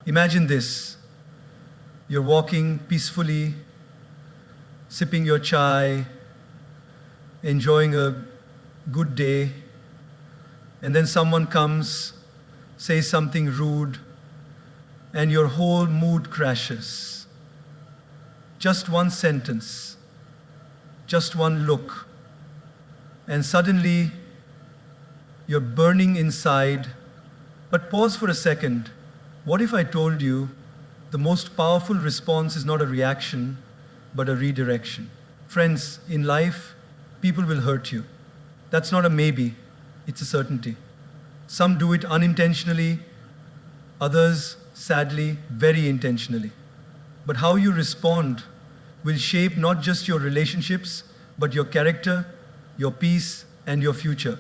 Imagine this. You're walking peacefully, sipping your chai, enjoying a good day, and then someone comes, says something rude, and your whole mood crashes. Just one sentence, just one look, and suddenly you're burning inside. But pause for a second. What if I told you the most powerful response is not a reaction, but a redirection? Friends, in life, people will hurt you. That's not a maybe, it's a certainty. Some do it unintentionally, others, sadly, very intentionally. But how you respond will shape not just your relationships, but your character, your peace, and your future.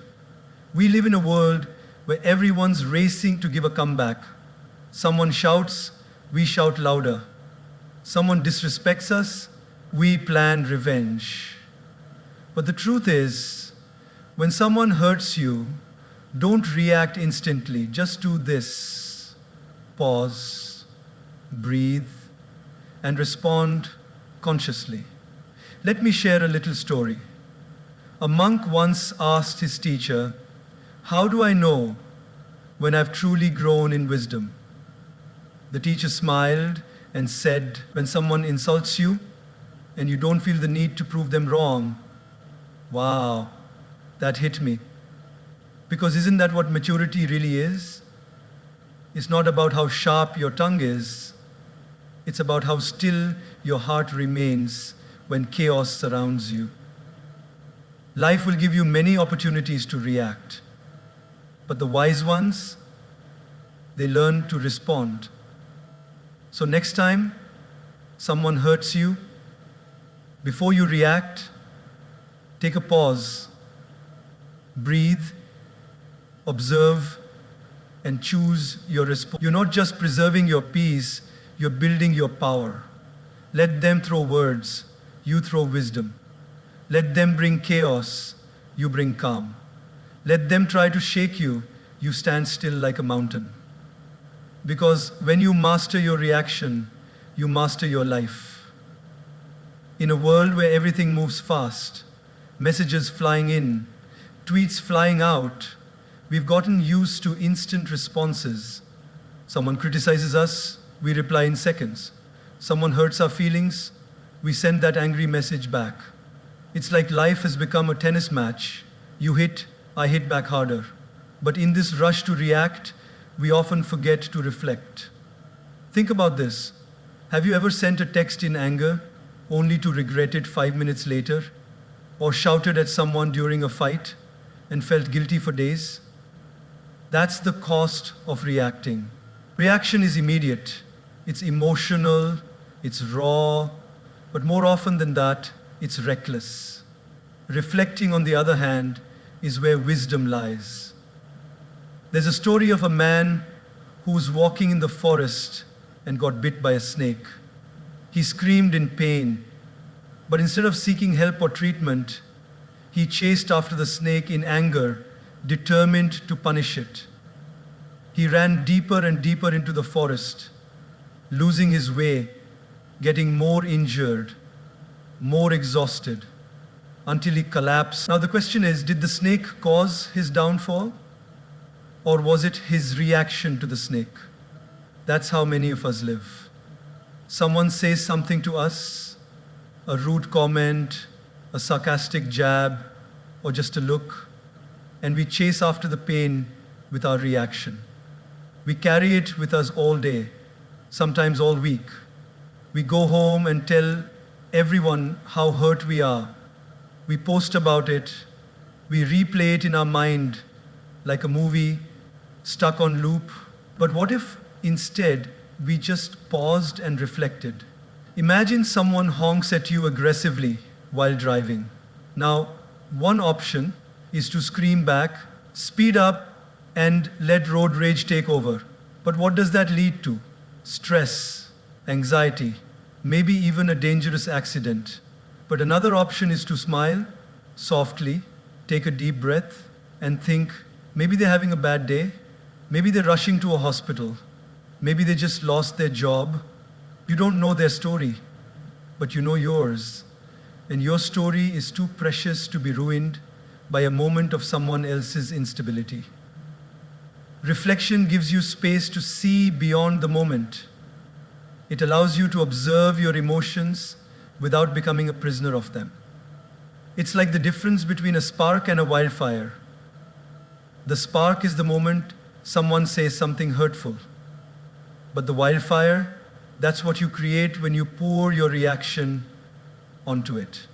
We live in a world where everyone's racing to give a comeback. Someone shouts, we shout louder. Someone disrespects us, we plan revenge. But the truth is, when someone hurts you, don't react instantly. Just do this. Pause, breathe, and respond consciously. Let me share a little story. A monk once asked his teacher, "How do I know when I've truly grown in wisdom?" The teacher smiled and said, "When someone insults you and you don't feel the need to prove them wrong." Wow, that hit me. Because isn't that what maturity really is? It's not about how sharp your tongue is. It's about how still your heart remains when chaos surrounds you. Life will give you many opportunities to react. But the wise ones, they learn to respond. So next time someone hurts you, before you react, take a pause, breathe, observe, and choose your response. You're not just preserving your peace, you're building your power. Let them throw words, you throw wisdom. Let them bring chaos, you bring calm. Let them try to shake you, you stand still like a mountain. Because when you master your reaction, you master your life. In a world where everything moves fast, messages flying in, tweets flying out, we've gotten used to instant responses. Someone criticizes us, we reply in seconds. Someone hurts our feelings, we send that angry message back. It's like life has become a tennis match. You hit, I hit back harder. But in this rush to react, we often forget to reflect. Think about this. Have you ever sent a text in anger only to regret it 5 minutes later? Or shouted at someone during a fight and felt guilty for days? That's the cost of reacting. Reaction is immediate, it's emotional, it's raw, but more often than that, it's reckless. Reflecting, on the other hand, is where wisdom lies. There's a story of a man who was walking in the forest and got bit by a snake. He screamed in pain, but instead of seeking help or treatment, he chased after the snake in anger, determined to punish it. He ran deeper and deeper into the forest, losing his way, getting more injured, more exhausted, until he collapsed. Now the question is, did the snake cause his downfall? Or was it his reaction to the snake? That's how many of us live. Someone says something to us, a rude comment, a sarcastic jab, or just a look, and we chase after the pain with our reaction. We carry it with us all day, sometimes all week. We go home and tell everyone how hurt we are. We post about it. We replay it in our mind like a movie stuck on loop. But what if instead we just paused and reflected? Imagine someone honks at you aggressively while driving. Now, one option is to scream back, speed up, and let road rage take over. But what does that lead to? Stress, anxiety, maybe even a dangerous accident. But another option is to smile softly, take a deep breath, and think, maybe they're having a bad day, maybe they're rushing to a hospital, Maybe they just lost their job. You don't know their story, but you know yours. And your story is too precious to be ruined by a moment of someone else's instability. Reflection gives you space to see beyond the moment. It allows you to observe your emotions without becoming a prisoner of them. It's like the difference between a spark and a wildfire. The spark is the moment someone says something hurtful. But the wildfire, that's what you create when you pour your reaction onto it.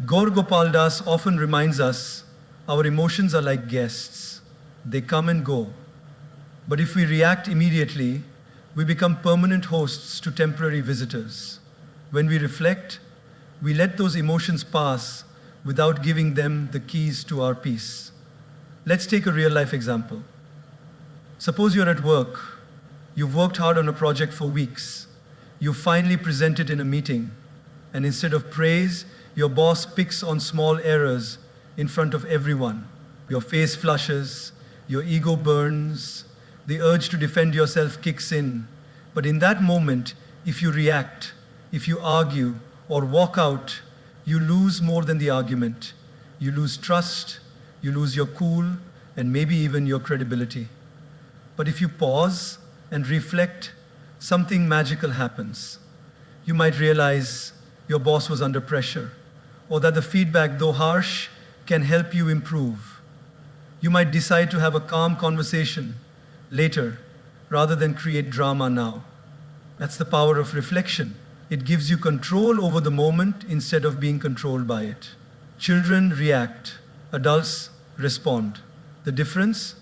Gopal often reminds us our emotions are like guests. They come and go. But if we react immediately, we become permanent hosts to temporary visitors. When we reflect, we let those emotions pass without giving them the keys to our peace. Let's take a real-life example. Suppose you're at work. You've worked hard on a project for weeks. You finally present it in a meeting, and instead of praise, your boss picks on small errors in front of everyone. Your face flushes, your ego burns, the urge to defend yourself kicks in. But in that moment, if you react, if you argue or walk out, you lose more than the argument. You lose trust, you lose your cool, and maybe even your credibility. But if you pause and reflect, something magical happens. You might realize your boss was under pressure, or that the feedback, though harsh, can help you improve. You might decide to have a calm conversation later, rather than create drama now. That's the power of reflection. It gives you control over the moment instead of being controlled by it. Children react, adults respond. The difference?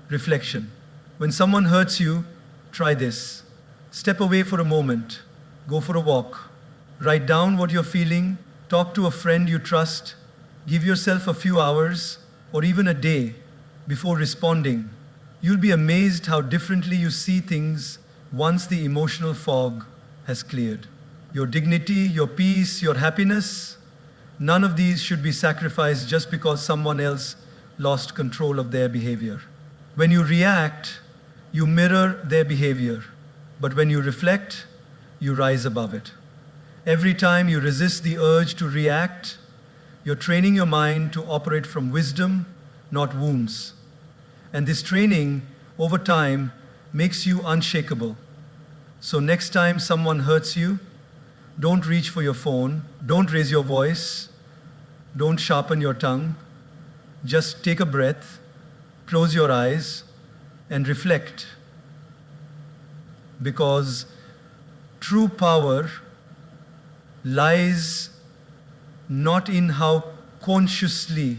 Reflection. When someone hurts you, try this. Step away for a moment. Go for a walk. Write down what you're feeling. Talk to a friend you trust. Give yourself a few hours or even a day before responding. You'll be amazed how differently you see things once the emotional fog has cleared. Your dignity, your peace, your happiness, none of these should be sacrificed just because someone else lost control of their behavior. When you react, you mirror their behavior. But when you reflect, you rise above it. Every time you resist the urge to react, you're training your mind to operate from wisdom, not wounds. And this training, over time, makes you unshakable. So next time someone hurts you, don't reach for your phone, don't raise your voice, don't sharpen your tongue. Just take a breath, close your eyes, and reflect. Because true power lies not in how consciously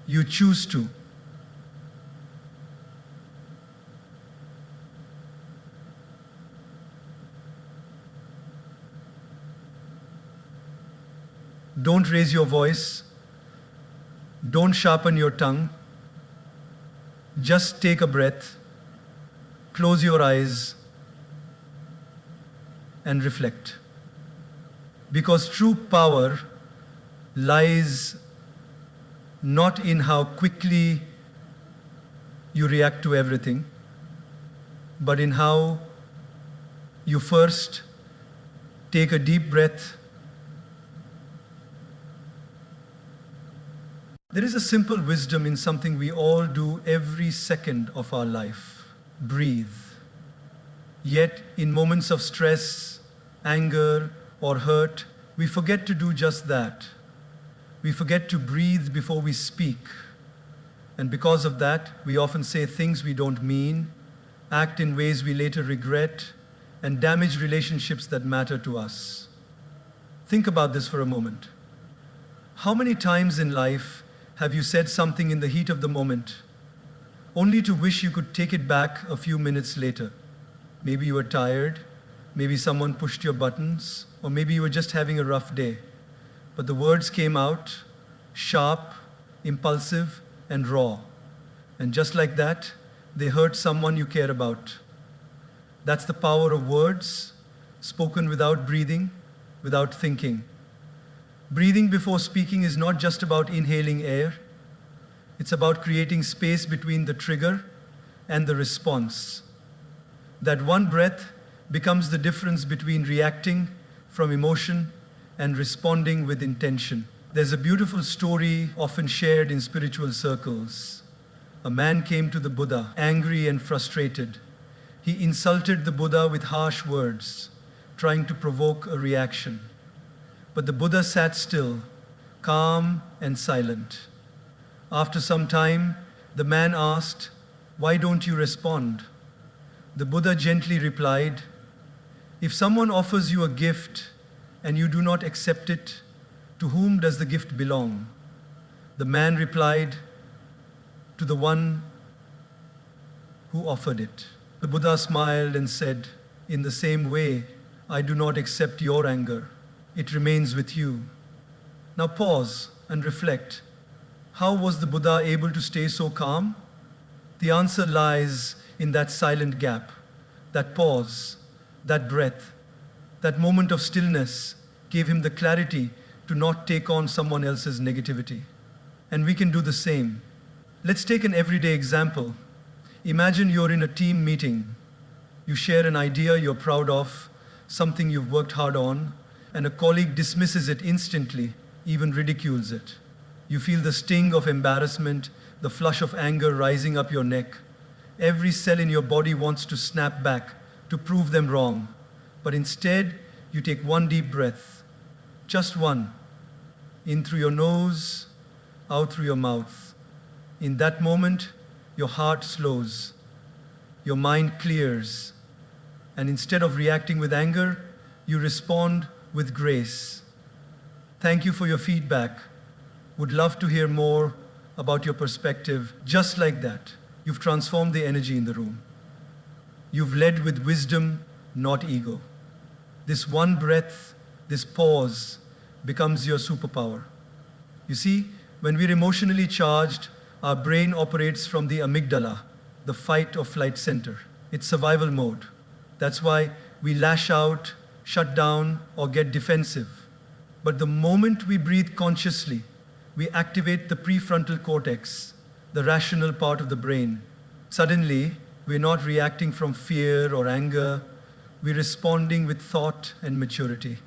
you choose to. Don't raise your voice. Don't sharpen your tongue. Just take a breath, close your eyes, and reflect. Because true power lies not in how quickly you react to everything, but in how you first take a deep breath. There is a simple wisdom in something we all do every second of our life: breathe. Yet, in moments of stress, anger, or hurt, we forget to do just that. We forget to breathe before we speak. And because of that, we often say things we don't mean, act in ways we later regret, and damage relationships that matter to us. Think about this for a moment. How many times in life have you said something in the heat of the moment, only to wish you could take it back a few minutes later? Maybe you were tired, maybe someone pushed your buttons, or maybe you were just having a rough day. But the words came out sharp, impulsive, and raw. And just like that, they hurt someone you care about. That's the power of words, spoken without breathing, without thinking. Breathing before speaking is not just about inhaling air. It's about creating space between the trigger and the response. That one breath becomes the difference between reacting from emotion and responding with intention. There's a beautiful story often shared in spiritual circles. A man came to the Buddha, angry and frustrated. He insulted the Buddha with harsh words, trying to provoke a reaction. But the Buddha sat still, calm and silent. After some time, the man asked, "Why don't you respond?" The Buddha gently replied, "If someone offers you a gift and you do not accept it, to whom does the gift belong?" The man replied, "To the one who offered it." The Buddha smiled and said, "In the same way, I do not accept your anger. It remains with you." Now pause and reflect. How was the Buddha able to stay so calm? The answer lies in that silent gap, that pause, that breath, that moment of stillness gave him the clarity to not take on someone else's negativity. And we can do the same. Let's take an everyday example. Imagine you're in a team meeting. You share an idea you're proud of, something you've worked hard on, and a colleague dismisses it instantly, even ridicules it. You feel the sting of embarrassment, the flush of anger rising up your neck. Every cell in your body wants to snap back to prove them wrong. But instead, you take one deep breath, just one, in through your nose, out through your mouth. In that moment, your heart slows, your mind clears, and instead of reacting with anger, you respond with grace. Thank you for your feedback. Would love to hear more about your perspective. Just like that, you've transformed the energy in the room. You've led with wisdom, not ego. This one breath, this pause, becomes your superpower. You see, when we're emotionally charged, our brain operates from the amygdala, the fight or flight center. It's survival mode. That's why we lash out, shut down, or get defensive. But the moment we breathe consciously, we activate the prefrontal cortex, the rational part of the brain. Suddenly, we're not reacting from fear or anger, we're responding with thought and maturity.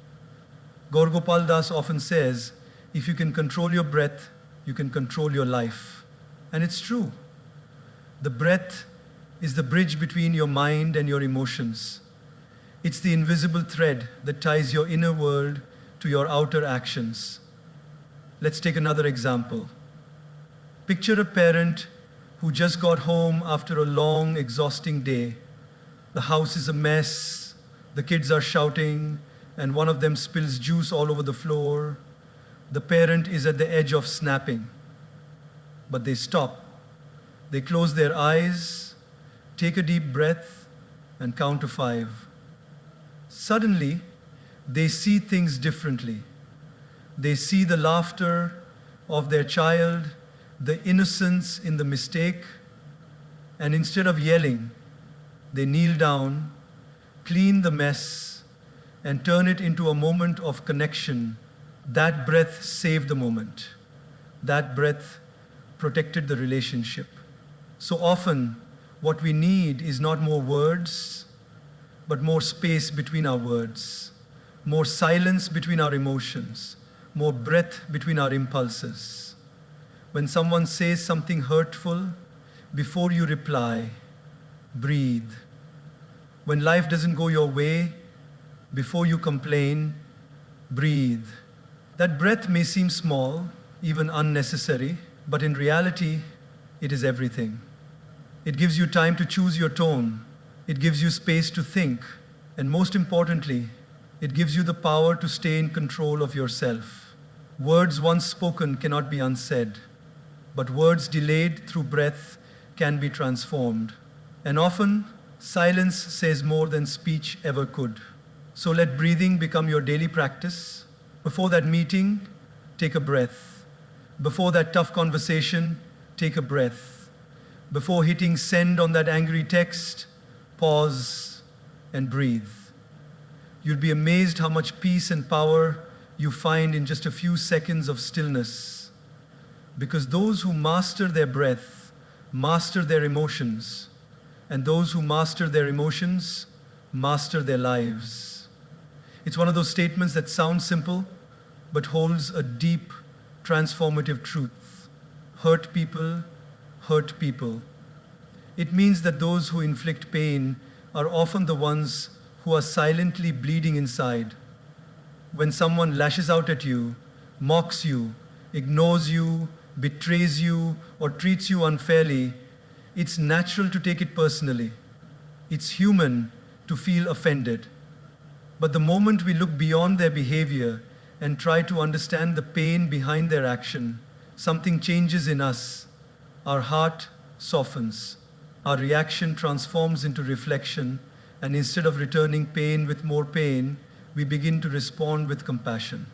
Gopal often says, if you can control your breath, you can control your life. And it's true. The breath is the bridge between your mind and your emotions. It's the invisible thread that ties your inner world to your outer actions. Let's take another example. Picture a parent who just got home after a long, exhausting day. The house is a mess, the kids are shouting, and one of them spills juice all over the floor. The parent is at the edge of snapping. But they stop. They close their eyes, take a deep breath, and count to 5. Suddenly, they see things differently. They see the laughter of their child, the innocence in the mistake, and instead of yelling, they kneel down, clean the mess, and turn it into a moment of connection. That breath saved the moment. That breath protected the relationship. So often, what we need is not more words, but more space between our words, more silence between our emotions, more breath between our impulses. When someone says something hurtful, before you reply, breathe. When life doesn't go your way, before you complain, breathe. That breath may seem small, even unnecessary, but in reality, it is everything. It gives you time to choose your tone. It gives you space to think. And most importantly, it gives you the power to stay in control of yourself. Words once spoken cannot be unsaid, but words delayed through breath can be transformed. And often, silence says more than speech ever could. So let breathing become your daily practice. Before that meeting, take a breath. Before that tough conversation, take a breath. Before hitting send on that angry text, pause and breathe. You'll be amazed how much peace and power you find in just a few seconds of stillness. Because those who master their breath, master their emotions. And those who master their emotions master their lives. It's one of those statements that sounds simple, but holds a deep, transformative truth. Hurt people hurt people. It means that those who inflict pain are often the ones who are silently bleeding inside. When someone lashes out at you, mocks you, ignores you, betrays you, or treats you unfairly, it's natural to take it personally. It's human to feel offended. But the moment we look beyond their behavior and try to understand the pain behind their action, something changes in us. Our heart softens. Our reaction transforms into reflection, and instead of returning pain with more pain, we begin to respond with compassion.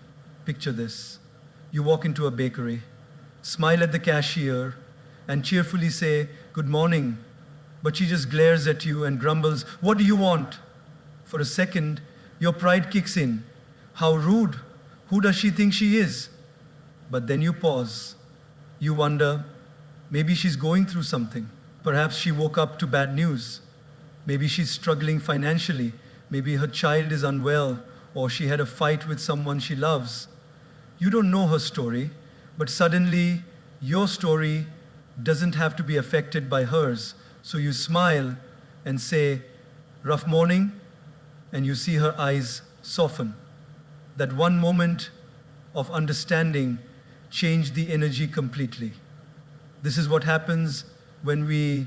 Picture this. You walk into a bakery, smile at the cashier, and cheerfully say, "Good morning," but she just glares at you and grumbles, "What do you want?" For a second, your pride kicks in. How rude! Who does she think she is? But then you pause. You wonder, maybe she's going through something. Perhaps she woke up to bad news. Maybe she's struggling financially. Maybe her child is unwell, or she had a fight with someone she loves. You don't know her story, but suddenly your story doesn't have to be affected by hers. So you smile and say, "Rough morning," and you see her eyes soften. That one moment of understanding changed the energy completely. This is what happens when we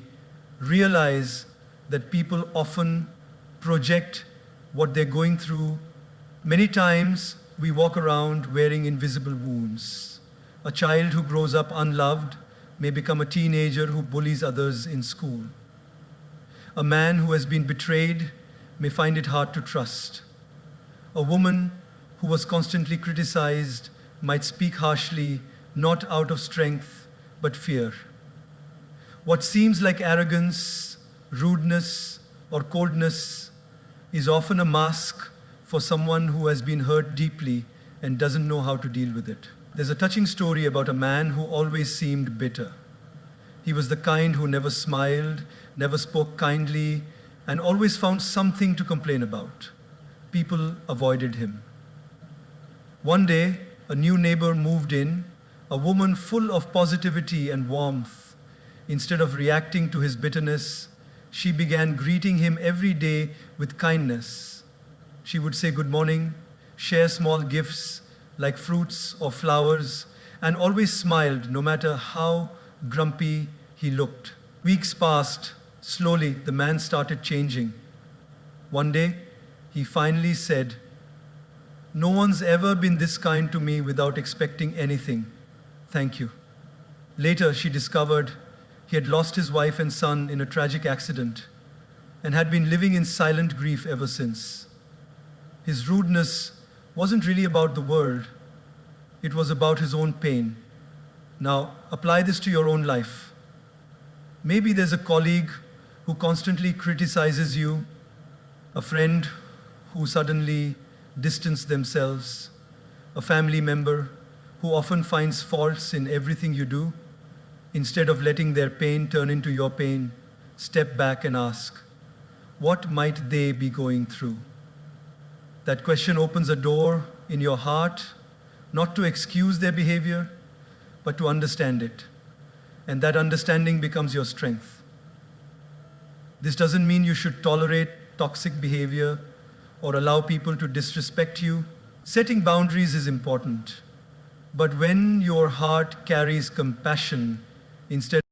realize that people often project what they're going through. Many times we walk around wearing invisible wounds. A child who grows up unloved may become a teenager who bullies others in school. A man who has been betrayed may find it hard to trust. A woman who was constantly criticized might speak harshly, not out of strength, but fear. What seems like arrogance, rudeness, or coldness is often a mask for someone who has been hurt deeply and doesn't know how to deal with it. There's a touching story about a man who always seemed bitter. He was the kind who never smiled, never spoke kindly, and always found something to complain about. People avoided him. One day, a new neighbor moved in, a woman full of positivity and warmth. Instead of reacting to his bitterness, she began greeting him every day with kindness. She would say good morning, share small gifts like fruits or flowers, and always smiled no matter how grumpy he looked. Weeks passed. Slowly, the man started changing. One day, he finally said, "No one's ever been this kind to me without expecting anything. Thank you." Later, she discovered he had lost his wife and son in a tragic accident and had been living in silent grief ever since. His rudeness wasn't really about the world. It was about his own pain. Now, apply this to your own life. Maybe there's a colleague who constantly criticizes you, a friend who suddenly distance themselves, a family member who often finds faults in everything you do. Instead of letting their pain turn into your pain, step back and ask, what might they be going through? That question opens a door in your heart, not to excuse their behavior, but to understand it. And that understanding becomes your strength. This doesn't mean you should tolerate toxic behavior or allow people to disrespect you. Setting boundaries is important. But when your heart carries compassion instead